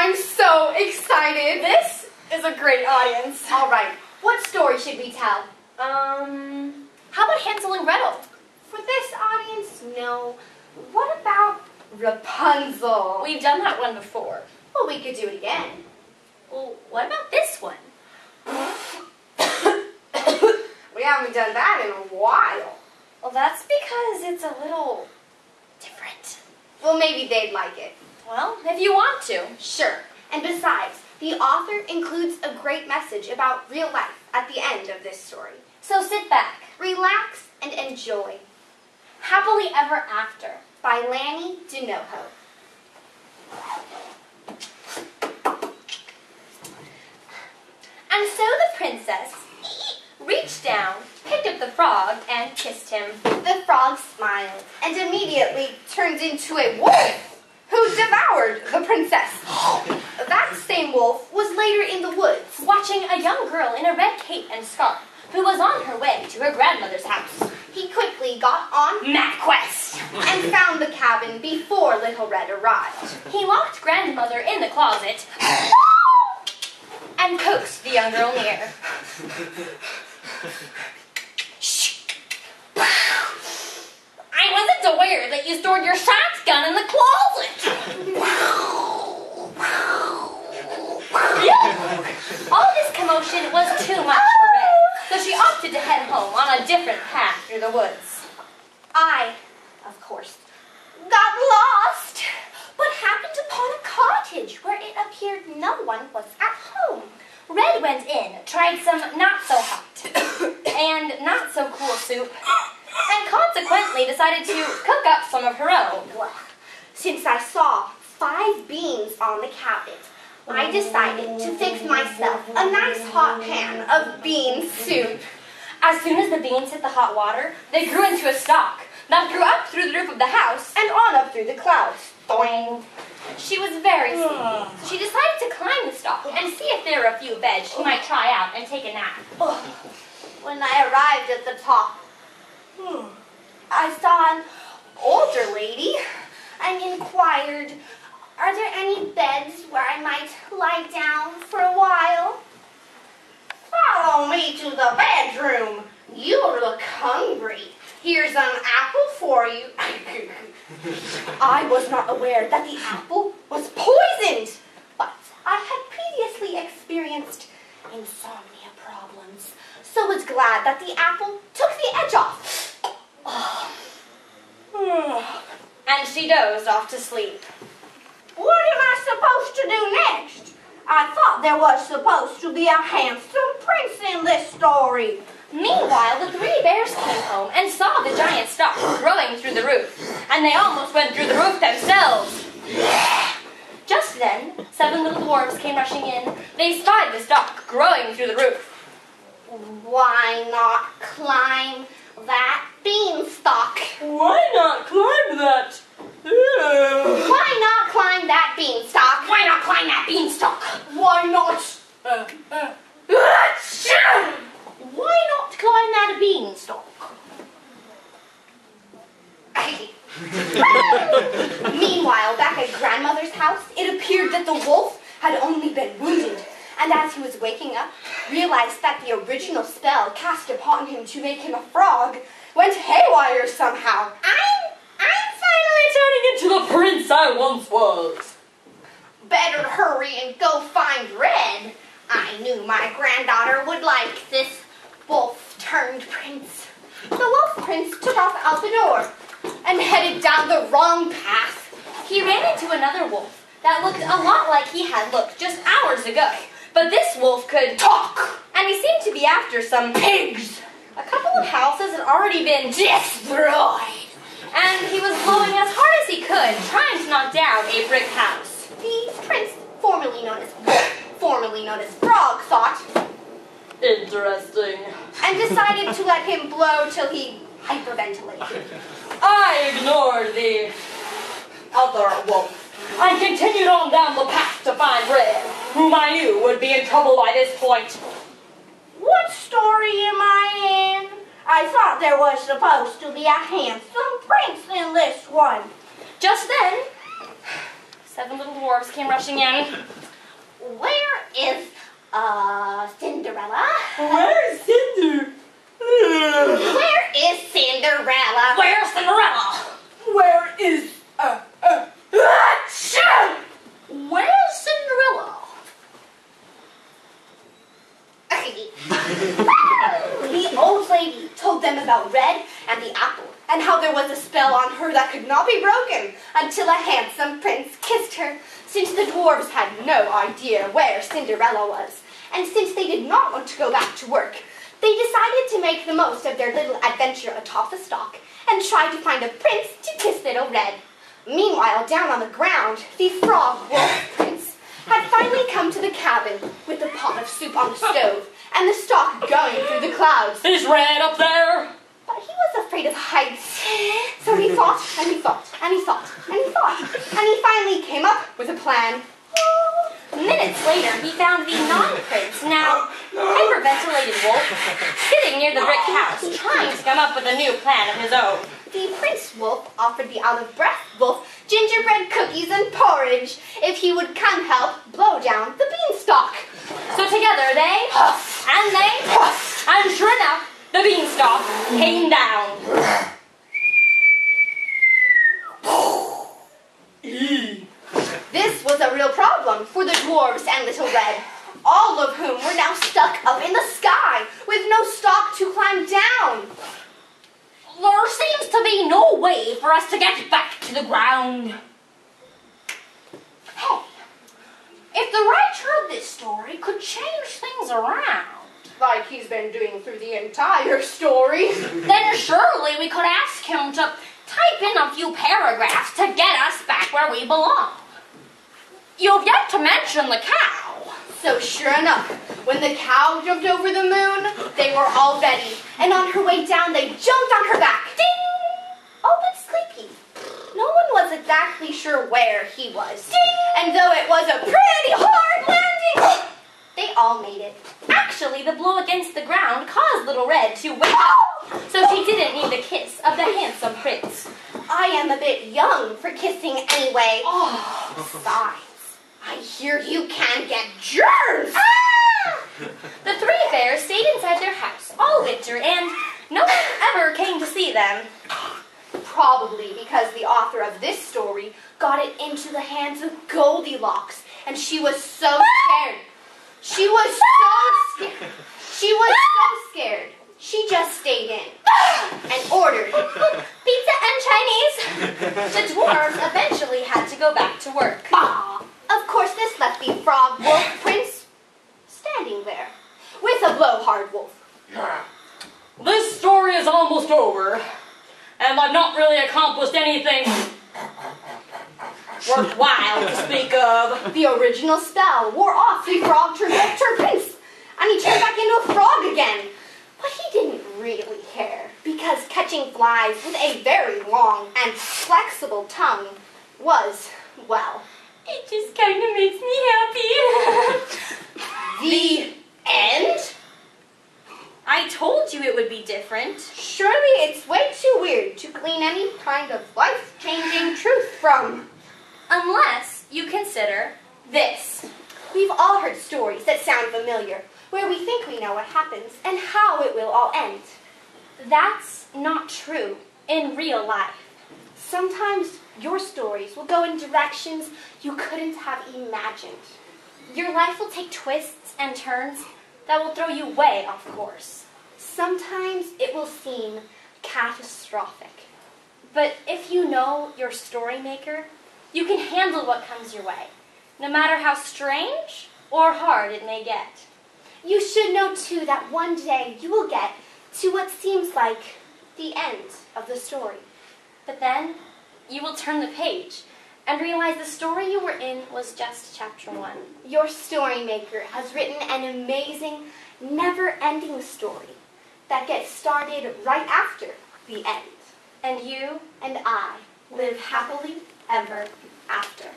I'm so excited. This is a great audience. All right, what story should we tell? How about Hansel and Gretel? For this audience, no. What about Rapunzel? We've done that one before. Well, we could do it again. Well, what about this one? We haven't done that in a while. Well, that's because it's a little different. Well, maybe they'd like it. Well, if you want to. Sure. And besides, the author includes a great message about real life at the end of this story. So sit back. Relax and enjoy. Happily Ever After By Lanny DeNoho. And so the princess reached down, picked up the frog, and kissed him. The frog smiled and immediately turned into a wolf who devoured the princess. That same wolf was later in the woods, watching a young girl in a red cape and scarf who was on her way to her grandmother's house. He quickly got on MapQuest and found the cabin before Little Red arrived. He locked grandmother in the closet and coaxed the young girl near. Shh. I wasn't aware that you stored your shotgun in the closet. All this commotion was too much for Red, so she opted to head home on a different path through the woods. I, of course, got lost, but happened upon a cottage where it appeared no one was at home. Red went in, tried some not-so-hot and not-so-cool soup, and consequently decided to cook up some of her own. Since I saw 5 beans on the cabinet, I decided to fix myself a nice hot pan of bean soup. As soon as the beans hit the hot water, they grew into a stalk that grew up through the roof of the house and on up through the clouds. Doing. She was very sleepy. She decided to climb the stalk and see if there were a few beds she might try out and take a nap. When I arrived at the top, I saw an older lady and inquired, "Are there any beds where I might lie down for a while?" "Follow me to the bedroom. You look hungry. Here's an apple for you." I was not aware that the apple was poisoned, but I had previously experienced insomnia problems, so was glad that the apple took the edge off. And she dozed off to sleep. What am I supposed to do next? I thought there was supposed to be a handsome prince in this story. Meanwhile, the 3 bears came home and saw the giant stalk growing through the roof, and they almost went through the roof themselves. Just then, 7 little dwarves came rushing in. They spied the stalk growing through the roof. Why not climb that beanstalk? Why not climb that? Why not climb that beanstalk? Why not climb that beanstalk? Why not? Why not climb that beanstalk? Meanwhile, back at grandmother's house, it appeared that the wolf had only been wounded, and as he was waking up, realized that the original spell cast upon him to make him a frog went haywire somehow. I'm finally turning into the prince I once was. Better hurry and go find Red. I knew my granddaughter would like this wolf-turned prince. The wolf prince took off out the door and headed down the wrong path. He ran into another wolf that looked a lot like he had looked just hours ago. But this wolf could talk, and he seemed to be after some pigs. A couple of houses had already been destroyed, and he was blowing as hard as he could, trying to knock down a brick house. The prince, formerly known as Wolf, formerly known as Frog, thought, "Interesting," and decided to let him blow till he hyperventilated. I ignored the other wolf. I continued on down the path to find Red, whom I knew would be in trouble by this point. What story am I in? I thought there was supposed to be a handsome prince in this one. Just then, 7 little dwarves came rushing in. Where is, Cinderella? Where's Cinder? Where is Cinderella? Where's Cinderella? Where is, Achoo! Where's Cinderella? The old lady told them about Red and the apple, and how there was a spell on her that could not be broken until a handsome prince kissed her. Since the dwarves had no idea where Cinderella was, and since they did not want to go back to work, they decided to make the most of their little adventure atop the stalk and try to find a prince to kiss little Red. Meanwhile, down on the ground, the frog wolf prince had finally come to the cabin with the pot of soup on the stove and the stalk going through the clouds. Is Red up there? But he was afraid of heights. So he thought, and he thought, and he thought, and he thought, and he finally came up with a plan. Minutes later, he found the non-prince, now hyperventilated wolf, sitting near the brick house, trying to come up with a new plan of his own. The prince wolf offered the out-of-breath wolf gingerbread cookies and porridge if he would come help blow down the beanstalk. So together they huff and they puff, and sure enough, the beanstalk came down. This was a real problem for the dwarves and Little Red, all of whom were now stuck up in the sky with no stalk to climb down. There seems to be no way for us to get back to the ground. Hey, if the writer of this story could change things around, Like he's been doing through the entire story, then surely we could ask him to type in a few paragraphs to get us back where we belong. You've yet to mention the cow. So sure enough, when the cow jumped over the moon, they were all ready. And on her way down, they jumped on her back. Ding! All but Sleepy. No one was exactly sure where he was. Ding! And though it was a pretty hard landing, they all made it. Actually, the blow against the ground caused Little Red to wake up, so she didn't need the kiss of the handsome prince. I am a bit young for kissing anyway. Oh. Besides, I hear you can get germs. The 3 bears stayed inside their house all winter, and no one ever came to see them. Probably because the author of this story got it into the hands of Goldilocks, and she was so scared. She was so scared. She was so scared. She just stayed in and ordered pizza and Chinese. The dwarves eventually had to go back to work. Of course, this left the frog wolf prince standing there with a blowhard wolf. This story is almost over, and I've not really accomplished anything worthwhile to speak of. The original spell wore off. The frog turned prince, and he turned back into a frog again. But he didn't really care, because catching flies with a very long and flexible tongue was, well, It just kind of makes me happy. the end? I told you it would be different. Surely it's way too weird to glean any kind of life-changing truth from. Unless you consider this. We've all heard stories that sound familiar, where we think we know what happens and how it will all end. That's not true in real life. Sometimes your stories will go in directions you couldn't have imagined. Your life will take twists and turns that will throw you way off course. Sometimes it will seem catastrophic. But if you know your story maker, you can handle what comes your way, no matter how strange or hard it may get. You should know, too, that one day you will get to what seems like the end of the story. But then you will turn the page and realize the story you were in was just chapter 1. Your story maker has written an amazing, never-ending story that gets started right after the end. And you And I live happily ever after.